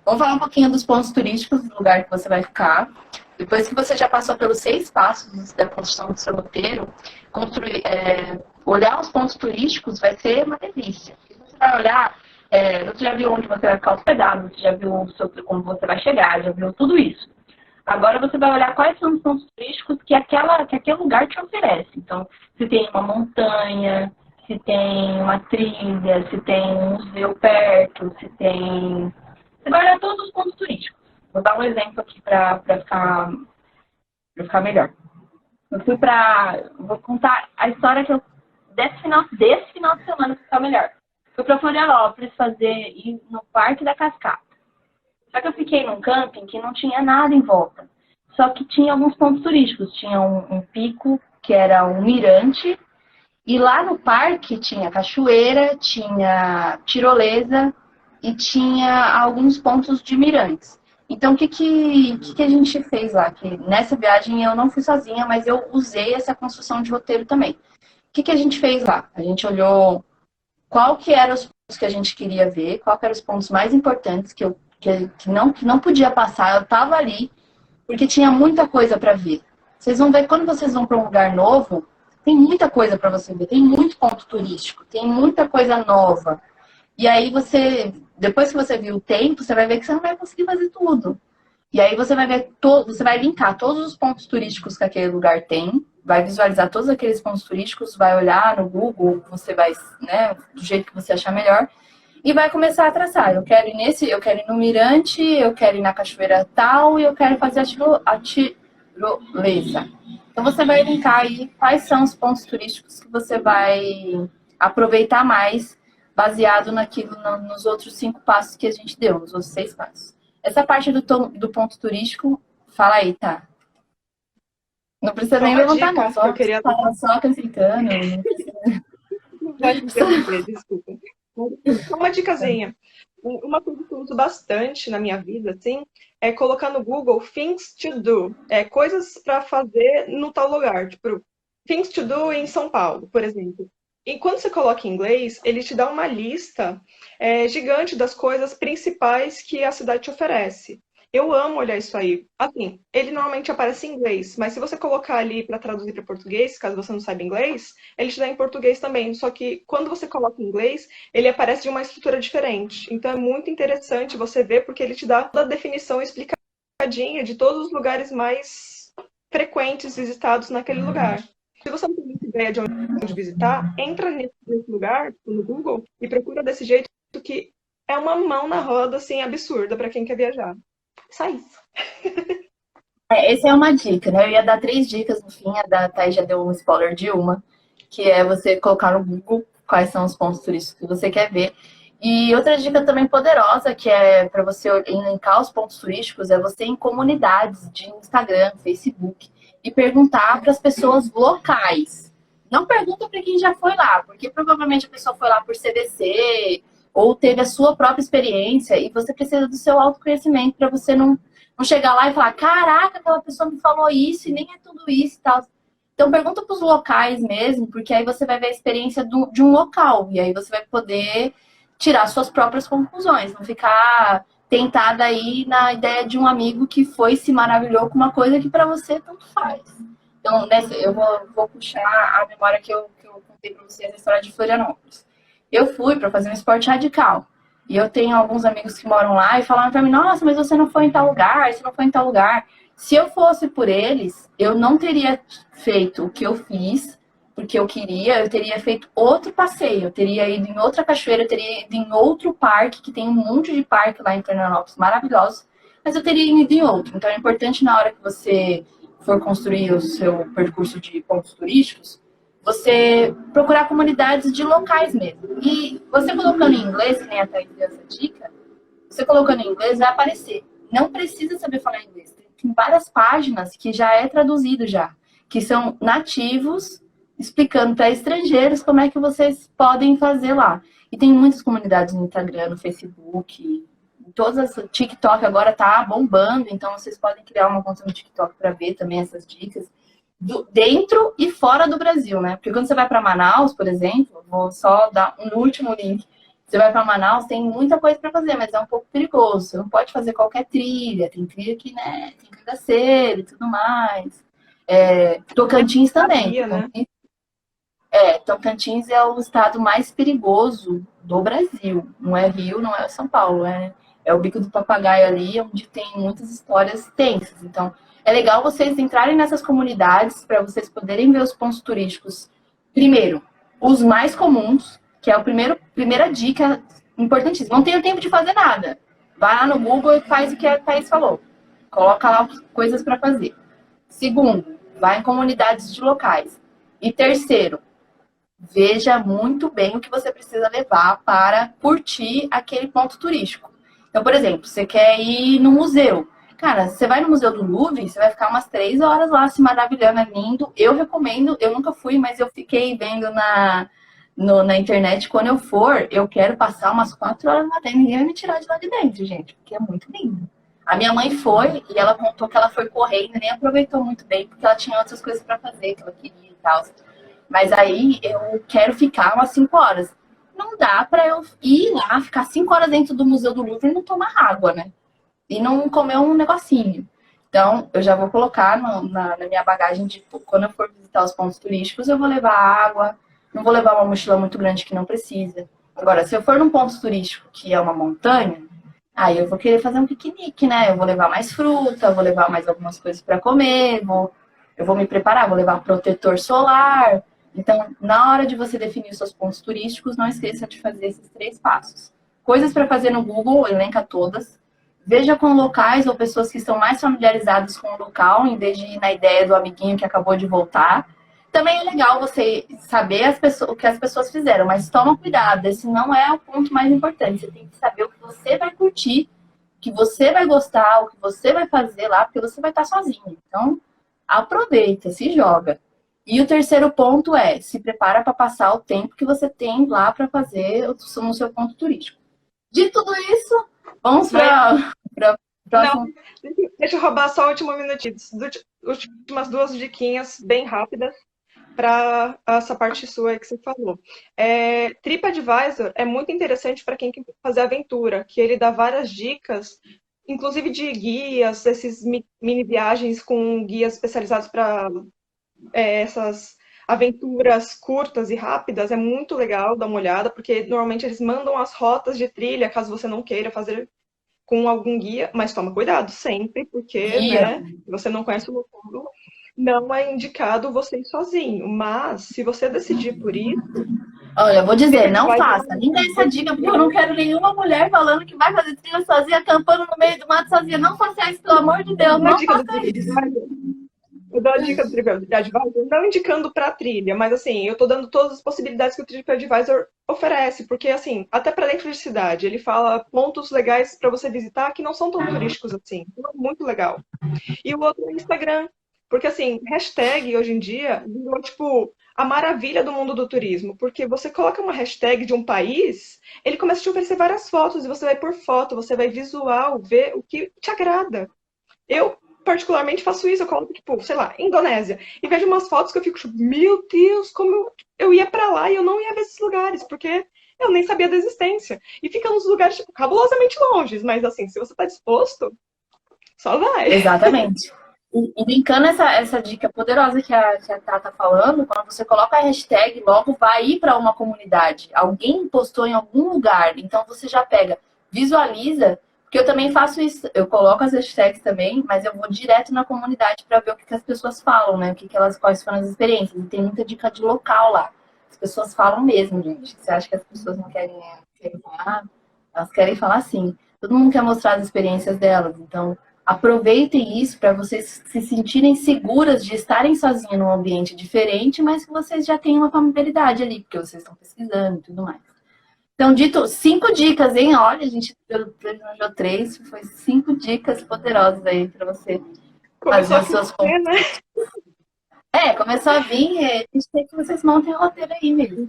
Vamos falar um pouquinho dos pontos turísticos do lugar que você vai ficar. Depois que você já passou pelos 6 passos da construção do seu roteiro, olhar os pontos turísticos vai ser uma delícia. Você vai olhar, você já viu onde você vai ficar hospedado, você já viu como você vai chegar, já viu tudo isso. Agora você vai olhar quais são os pontos turísticos que aquele lugar te oferece. Então, se tem uma montanha, se tem uma trilha, se tem um museu perto, se tem... Você vai olhar todos os pontos turísticos. Vou dar um exemplo aqui para ficar melhor. Vou contar a história desse final de semana para ficar melhor. Fui para Florianópolis ir no Parque da Cascata. Só que eu fiquei num camping que não tinha nada em volta. Só que tinha alguns pontos turísticos. Tinha um pico, que era um mirante. E lá no parque tinha cachoeira, tinha tirolesa e tinha alguns pontos de mirantes. Então, o que a gente fez lá? Que nessa viagem eu não fui sozinha, mas eu usei essa construção de roteiro também. O que a gente fez lá? A gente olhou qual que eram os pontos que a gente queria ver, qual que eram os pontos mais importantes que não podia passar. Eu estava ali, porque tinha muita coisa para ver. Vocês vão ver, quando vocês vão para um lugar novo, tem muita coisa para você ver, tem muito ponto turístico, tem muita coisa nova. E aí depois que você viu o tempo, você vai ver que você não vai conseguir fazer tudo. E aí você vai ver, você vai linkar todos os pontos turísticos que aquele lugar tem, vai visualizar todos aqueles pontos turísticos, vai olhar no Google, você vai, né, do jeito que você achar melhor, e vai começar a traçar. Eu quero ir no mirante, eu quero ir na cachoeira tal, e eu quero fazer a tirolesa. Então você vai linkar aí quais são os pontos turísticos que você vai aproveitar mais, baseado nos outros 5 passos que a gente deu, nos outros 6 passos. Essa parte do ponto turístico, fala aí, tá? Não precisa nem levantar, não. Só acrescentando. Pode interromper, desculpa. Uma dicasinha. Uma coisa que eu uso bastante na minha vida, assim, é colocar no Google things to do. Coisas para fazer no tal lugar. Tipo, things to do em São Paulo, por exemplo. E quando você coloca em inglês, ele te dá uma lista gigante das coisas principais que a cidade te oferece. Eu amo olhar isso aí. Assim, ele normalmente aparece em inglês, mas se você colocar ali para traduzir para português, caso você não saiba inglês, ele te dá em português também. Só que quando você coloca em inglês, ele aparece de uma estrutura diferente. Então é muito interessante você ver, porque ele te dá toda a definição explicadinha de todos os lugares mais frequentes visitados naquele lugar. Se você não tem muita ideia de onde visitar, entra nesse lugar, no Google, e procura desse jeito, que é uma mão na roda, assim, absurda para quem quer viajar. Só isso. Essa é uma dica, né? Eu ia dar 3 dicas no fim, a Thaís já deu um spoiler de uma, que é você colocar no Google quais são os pontos turísticos que você quer ver. E outra dica também poderosa, que é para você elencar os pontos turísticos, é você ir em comunidades de Instagram, Facebook, e perguntar para as pessoas locais. Não pergunta para quem já foi lá, porque provavelmente a pessoa foi lá por CVC ou teve a sua própria experiência e você precisa do seu autoconhecimento para você não chegar lá e falar, caraca, aquela pessoa me falou isso e nem é tudo isso e tal. Então pergunta para os locais mesmo, porque aí você vai ver a experiência de um local e aí você vai poder tirar suas próprias conclusões, não ficar tentada aí na ideia de um amigo que foi se maravilhou com uma coisa que para você tanto faz. Então, eu vou puxar a memória que eu contei para vocês, a história de Florianópolis. Eu fui para fazer um esporte radical. E eu tenho alguns amigos que moram lá e falaram para mim, nossa, mas você não foi em tal lugar, você não foi em tal lugar. Se eu fosse por eles, eu não teria feito o que eu fiz, porque eu teria feito outro passeio, eu teria ido em outra cachoeira, eu teria ido em outro parque, que tem um monte de parque lá em Florianópolis, maravilhosos, mas eu teria ido em outro. Então é importante na hora que você for construir o seu percurso de pontos turísticos, você procurar comunidades de locais mesmo. E você colocando em inglês, que nem a Thaís deu essa dica, você colocando em inglês vai aparecer. Não precisa saber falar inglês. Tem várias páginas que já é traduzido já, que são nativos, explicando para estrangeiros como é que vocês podem fazer lá. E tem muitas comunidades no Instagram, no Facebook, todas as TikTok agora tá bombando, então vocês podem criar uma conta no TikTok para ver também essas dicas. Dentro e fora do Brasil, né? Porque quando você vai para Manaus, por exemplo, vou só dar um último link. Você vai para Manaus, tem muita coisa para fazer, mas é um pouco perigoso. Você não pode fazer qualquer trilha. Tem trilha que, né, tem cangaceiro e tudo mais. Tocantins também. Sabia, né? Tocantins é o estado mais perigoso do Brasil. Não é Rio, não é São Paulo. É o Bico do Papagaio ali, onde tem muitas histórias tensas. Então, é legal vocês entrarem nessas comunidades para vocês poderem ver os pontos turísticos. Primeiro, os mais comuns, que é a primeira dica importantíssima. Não tenho tempo de fazer nada. Vai lá no Google e faz o que a Thaís falou. Coloca lá coisas para fazer. Segundo, vai em comunidades de locais. E terceiro, veja muito bem o que você precisa levar para curtir aquele ponto turístico. Então, por exemplo, você quer ir no museu. Cara, você vai no Museu do Louvre, você vai ficar umas 3 horas lá se maravilhando, é lindo. Eu recomendo, eu nunca fui, mas eu fiquei vendo na internet. Quando eu for, eu quero passar umas 4 horas lá dentro. Ninguém vai me tirar de lá de dentro, gente, porque é muito lindo. A minha mãe foi e ela contou que ela foi correndo, nem aproveitou muito bem, porque ela tinha outras coisas para fazer que ela queria e tal. Mas aí eu quero ficar umas 5 horas. Não dá para eu ir lá, ficar 5 horas dentro do Museu do Louvre e não tomar água, né? E não comer um negocinho. Então, eu já vou colocar na minha bagagem de quando eu for visitar os pontos turísticos, eu vou levar água, não vou levar uma mochila muito grande que não precisa. Agora, se eu for num ponto turístico que é uma montanha, aí eu vou querer fazer um piquenique, né? Eu vou levar mais fruta, vou levar mais algumas coisas para comer, eu vou me preparar, vou levar protetor solar. Então, na hora de você definir os seus pontos turísticos, não esqueça de fazer esses 3 passos. Coisas para fazer no Google, elenca todas. Veja com locais ou pessoas que estão mais familiarizadas com o local, em vez de ir na ideia do amiguinho que acabou de voltar. Também é legal você saber o que as pessoas fizeram, mas toma cuidado, esse não é o ponto mais importante. Você tem que saber o que você vai curtir, o que você vai gostar, o que você vai fazer lá, porque você vai estar sozinho. Então, aproveita, se joga. E o terceiro ponto é, se prepara para passar o tempo que você tem lá para fazer no seu ponto turístico. De tudo isso, vamos para próximo. Não, deixa eu roubar só o último minutinho. Últimas 2 diquinhas bem rápidas para essa parte sua aí que você falou. TripAdvisor é muito interessante para quem quer fazer aventura, que ele dá várias dicas, inclusive de guias, esses mini viagens com guias especializados para essas aventuras curtas e rápidas. É muito legal dar uma olhada, porque normalmente eles mandam as rotas de trilha, caso você não queira fazer com algum guia, mas toma cuidado sempre, porque, né, você não conhece o local, não é indicado você ir sozinho. Mas, se você decidir por isso... Olha, eu vou dizer, não faça. Nem dá essa dica, porque eu não quero nenhuma mulher falando que vai fazer trilha sozinha, acampando no meio do mato sozinha. Não faça isso, pelo amor de Deus, não faça isso. Eu dou a dica do TripAdvisor, não indicando para trilha, mas assim, eu tô dando todas as possibilidades que o TripAdvisor oferece, porque assim, até para dentro de cidade, ele fala pontos legais para você visitar que não são tão turísticos assim. Então, é muito legal. E o outro é o Instagram, porque assim, hashtag hoje em dia virou tipo a maravilha do mundo do turismo, porque você coloca uma hashtag de um país, ele começa a te oferecer várias fotos e você vai por foto, você vai visual, ver o que te agrada. Eu particularmente faço isso, eu coloco, tipo, sei lá, Indonésia, e vejo umas fotos que eu fico, tipo, meu Deus, como eu ia pra lá e eu não ia ver esses lugares, porque eu nem sabia da existência. E fica nos lugares, tipo, cabulosamente longes, mas assim, se você tá disposto, só vai. Exatamente. E brincando essa dica poderosa que a Tata tá falando, quando você coloca a hashtag, logo vai ir para uma comunidade. Alguém postou em algum lugar, então você já pega, visualiza. Porque eu também faço isso, eu coloco as hashtags também, mas eu vou direto na comunidade para ver o que as pessoas falam, né? Quais foram as experiências. E tem muita dica de local lá. As pessoas falam mesmo, gente. Você acha que as pessoas não querem falar? Elas querem falar sim. Todo mundo quer mostrar as experiências delas. Então, aproveitem isso para vocês se sentirem seguras de estarem sozinhos num ambiente diferente, mas que vocês já tenham uma familiaridade ali, porque vocês estão pesquisando e tudo mais. Então, dito 5 dicas, hein? Olha, a gente planejou 3, foi 5 dicas poderosas aí para você fazer as suas compras. Né? Começou a vir, a gente tem que vocês montem o roteiro aí mesmo.